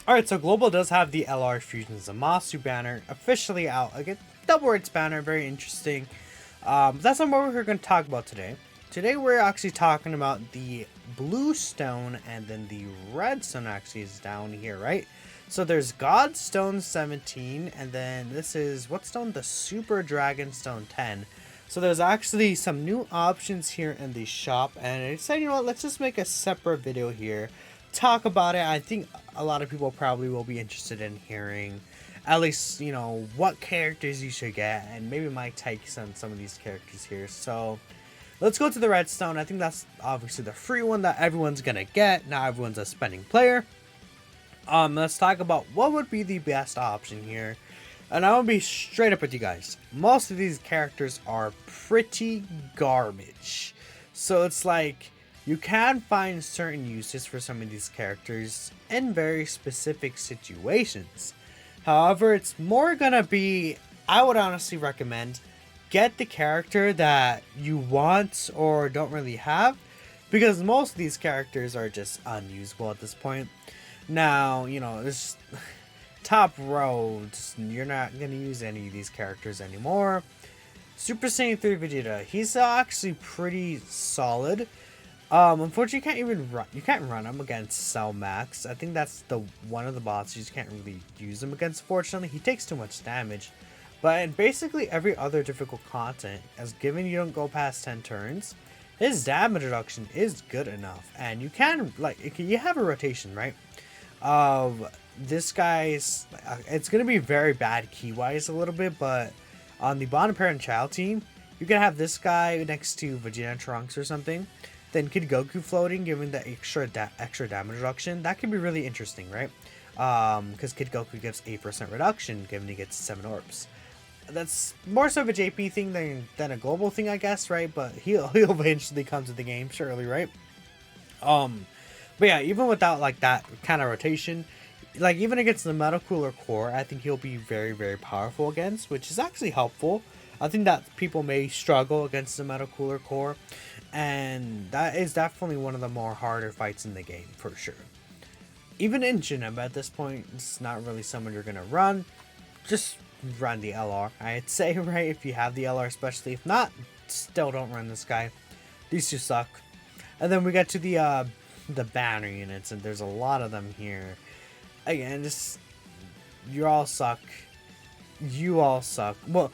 Alright, so Global does have the LR Fusion Zamasu banner officially out. Again, double words banner, very interesting. That's not what we're going to talk about today. Today we're actually talking about the blue stone, and then the red stone actually is down here, right? So there's God Stone 17, and then this is, what stone? The Super Dragon Stone 10. So there's actually some new options here in the shop, and I decided, you know what, let's just make a separate video here, talk about it. I think a lot of people probably will be interested in hearing at least, you know, what characters you should get, and maybe my takes on some of these characters here. So let's go to the redstone. I think that's obviously the free one that everyone's gonna get. Now everyone's a spending player. Let's talk about what would be the best option here. And I will be straight up with you guys. Most of these characters are pretty garbage. So it's like, you can find certain uses for some of these characters in very specific situations. However, it's more gonna be, I would honestly recommend, get the character that you want or don't really have, because most of these characters are just unusable at this point. Now, you know, this top row, you're not going to use any of these characters anymore. Super Saiyan 3 Vegeta, he's actually pretty solid. Unfortunately, you can't run him against Cell Max. I think that's the one of the bosses you can't really use him against, fortunately. He takes too much damage. But in basically every other difficult content, as given you don't go past 10 turns, his damage reduction is good enough. And you can, like, you have a rotation, right? This guy's, it's going to be very bad key-wise a little bit, but on the bottom parent child team, you can have this guy next to Vegeta and Trunks or something. Then Kid Goku floating, giving the extra damage reduction. That could be really interesting, right? Because Kid Goku gives 8% reduction, given he gets 7 orbs. That's more so of a JP thing than a global thing, I guess, right? But he'll eventually come to the game, surely, right? But yeah, even without like that kind of rotation, like even against the Metal Cooler Core, I think he'll be very, very powerful against, which is actually helpful. I think that people may struggle against the Metal Cooler Core, and that is definitely one of the more harder fights in the game, for sure. Even in Janemba at this point, it's not really someone you're going to run. Just run the LR, I'd say, right? If you have the LR especially. If not, still don't run this guy. These two suck. And then we get to the banner units, and there's a lot of them here. Again, just, you all suck. You all suck. Well,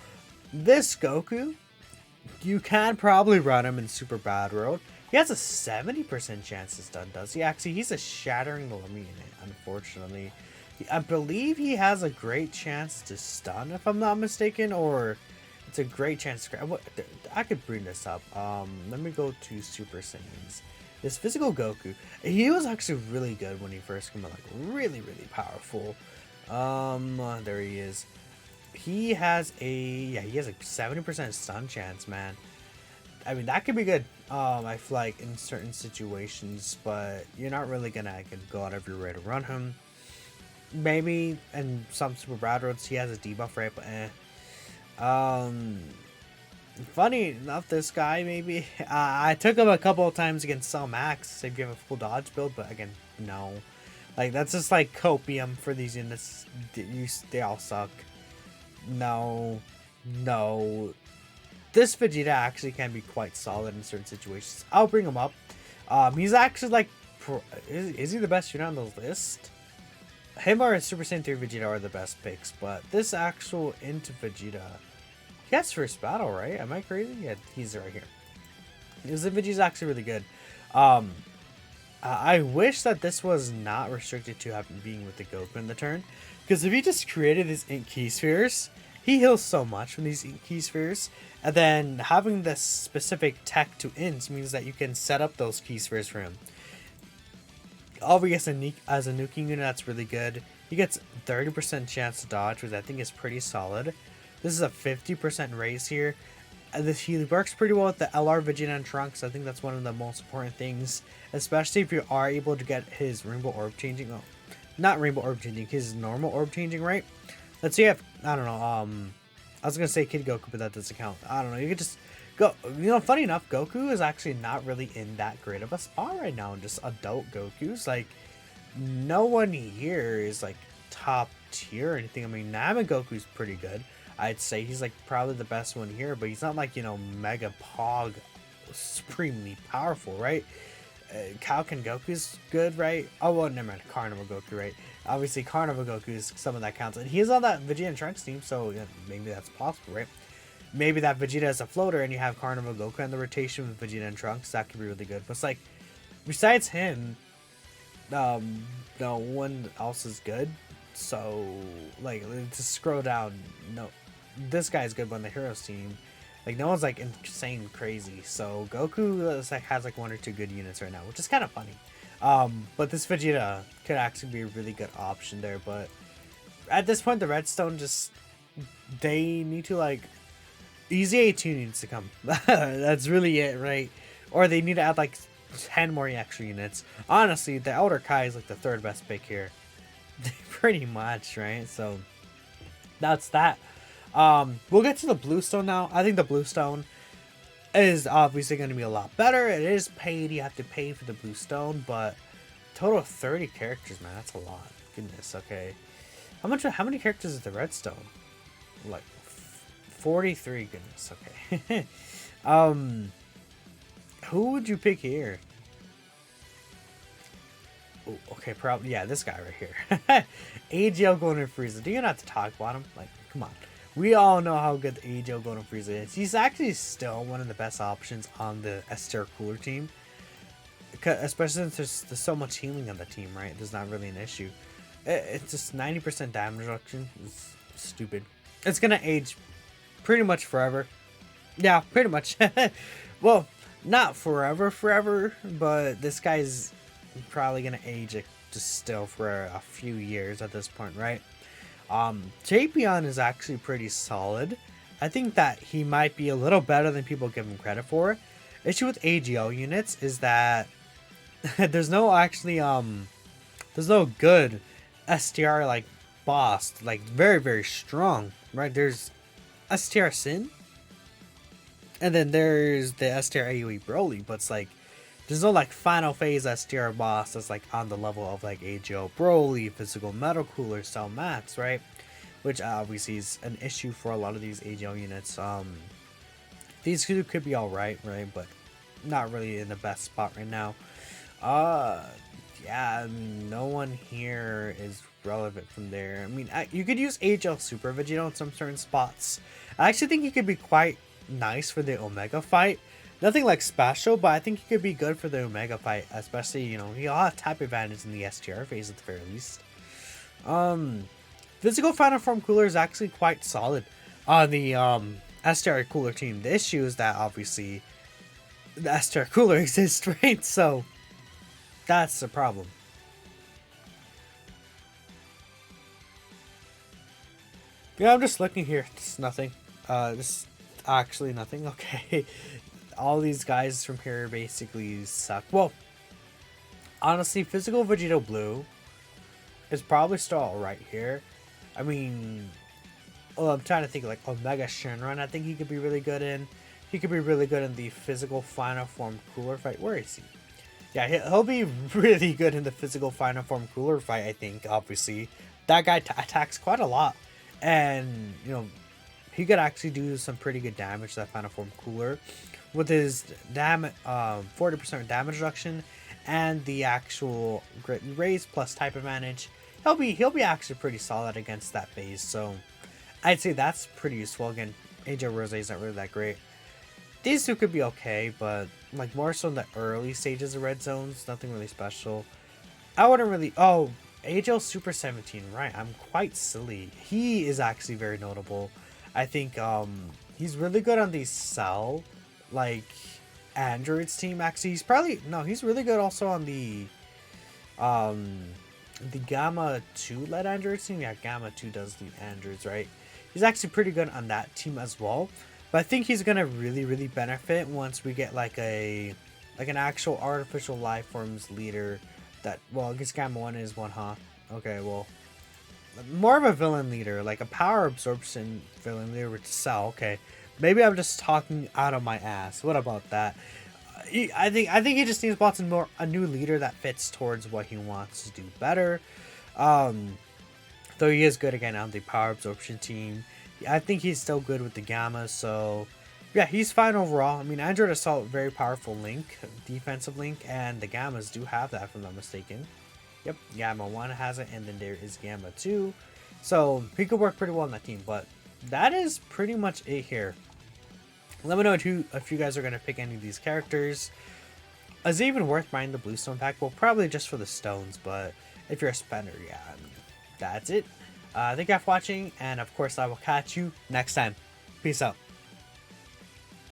this Goku, you can probably run him in Super Bad World. He has a 70% chance to stun, does he? Actually, he's a Shattering the Limit unit, unfortunately. I believe he has a great chance to stun, if I'm not mistaken, or it's a great chance to... I could bring this up. Let me go to Super Saiyans. This physical Goku, he was actually really good when he first came out, like really, really powerful. There he is. He has he has a 70% stun chance, man. I mean, that could be good. I feel like in certain situations, but you're not really gonna go out of your way to run him. Maybe in some Super Bad Roads he has a debuff, right? But funny enough, this guy, maybe I took him a couple of times against Cell Max if you have a full dodge build, but again, no. Like, that's just like copium for these units. They all suck. No. This Vegeta actually can be quite solid in certain situations. I'll bring him up. He's actually like, is he the best unit on the list? Him or Super Saiyan 3 Vegeta are the best picks, but this actual into Vegeta, he has first battle, right? Am I crazy? Yeah, he's right here. This Vegeta's actually really good. I wish that this was not restricted to being with the Goku in the turn, because if he just created his Ink Key Spheres, he heals so much from these Ink Key Spheres, and then having this specific tech to Ints means that you can set up those Key Spheres for him. Obviously, as a nuking unit, that's really good. He gets 30% chance to dodge, which I think is pretty solid. This is a 50% raise here. He works pretty well with the LR Vegeta and Trunks. I think that's one of the most important things, especially if you are able to get his Rainbow Orb changing. Oh, not Rainbow Orb changing, his normal Orb changing, right? Let's say I don't know, I was gonna say Kid Goku, but that doesn't count. I don't know, you could just go, you know, funny enough, Goku is actually not really in that great of a spot right now. Just adult Goku's like, no one here is like top tier or anything. I mean, Namagoku's pretty good. I'd say he's like probably the best one here, but he's not like, you know, mega pog supremely powerful, right? Kalkin Goku's good, right? Oh, well, never mind. Carnival Goku, right? Obviously, Carnival Goku is someone that counts. And he's on that Vegeta and Trunks team, so yeah, maybe that's possible, right? Maybe that Vegeta is a floater and you have Carnival Goku in the rotation with Vegeta and Trunks. That could be really good. But it's like, besides him, no one else is good. So, like, to scroll down, no, this guy's good on the Heroes team. Like, no one's, like, insane crazy. So, Goku is, like, has, like, one or two good units right now, which is kind of funny. But this Vegeta could actually be a really good option there. But at this point, the Redstone just, they need to, like, Easy A2 needs to come. That's really it, right? Or they need to add, like, 10 more extra units. Honestly, the Elder Kai is, like, the third best pick here. Pretty much, right? So, that's that. We'll get to the Bluestone now. I think the Bluestone is obviously going to be a lot better. It is paid. You have to pay for the Bluestone, but total of 30 characters, man. That's a lot. Goodness, okay. How many characters is the Redstone? Like 43. Goodness, okay. Who would you pick here? Ooh, okay, probably yeah, this guy right here. AGL Golden Frieza. Do you not have to talk about him? Like, come on. We all know how good the AGL Golden Frieza is. He's actually still one of the best options on the S-tier cooler team. Especially since there's so much healing on the team, right? There's not really an issue. It's just 90% damage reduction. It's stupid. It's gonna age pretty much forever. Yeah, pretty much. Well, not forever, but this guy's probably gonna age it just still for a few years at this point, right? Japion is actually pretty solid. I think that he might be a little better than people give him credit for. Issue with AGO units is that there's no good STR like boss, like very, very strong, right? There's STR Sin, and then there's the STR AoE Broly, but it's like there's no like final phase STR boss that's like on the level of like AGO Broly, Physical Metal Cooler, Cell Max, right? Which obviously is an issue for a lot of these AGO units. These two could be alright, right? But not really in the best spot right now. Yeah, I mean, no one here is relevant from there. I mean, you could use AGL Super Vegeta in some certain spots. I actually think he could be quite nice for the Omega fight. Nothing like special, but I think he could be good for the Omega fight, especially, you know, he'll have type advantage in the STR phase at the very least. Physical Final Form Cooler is actually quite solid on the STR Cooler team. The issue is that obviously the STR Cooler exists, right? So that's the problem. Yeah, I'm just looking here. It's nothing. This actually nothing. Okay. All these guys from here basically suck. Well, honestly, Physical Vegeta Blue is probably still alright here. I mean, well, I'm trying to think like Omega Shenron. I think he could be really good in. He could be really good in the Physical Final Form Cooler fight. Where is he? Yeah, he'll be really good in the Physical Final Form Cooler fight, I think, obviously. That guy attacks quite a lot. And, you know, he could actually do some pretty good damage to that Final Form Cooler. With his 40% damage reduction and the actual Grit and Raise plus type advantage, he'll be actually pretty solid against that phase. So I'd say that's pretty useful. Again, AJ Rose is not really that great. These two could be okay, but like more so in the early stages of red zones, nothing really special. I wouldn't really. Oh, AJL Super 17, right? I'm quite silly. He is actually very notable. I think he's really good on the Cell, like androids team. Actually, he's really good also on the Gamma 2 led androids team. Yeah, Gamma 2 does the androids, right? He's actually pretty good on that team as well. But I think he's gonna really benefit once we get like an actual artificial life forms leader. That, well, I guess Gamma 1 is one, huh? Okay, well, more of a villain leader, like a power absorption villain leader with Cell. Okay, maybe I'm just talking out of my ass. What about that? I think he just needs Watson more a new leader that fits towards what he wants to do better. Um, though he is good again on the power absorption team. I think he's still good with the Gamma, so yeah, he's fine overall. I mean, Android Assault, very powerful link, defensive link, and the Gammas do have that, if I'm not mistaken. Yep, Gamma 1 has it, and then there is Gamma 2. So he could work pretty well on that team, but that is pretty much it here. Let me know if you guys are going to pick any of these characters. Is it even worth buying the Bluestone pack? Well, probably just for the stones, but if you're a spender, yeah, I mean, that's it. Thank you for watching, and of course I will catch you next time. Peace out.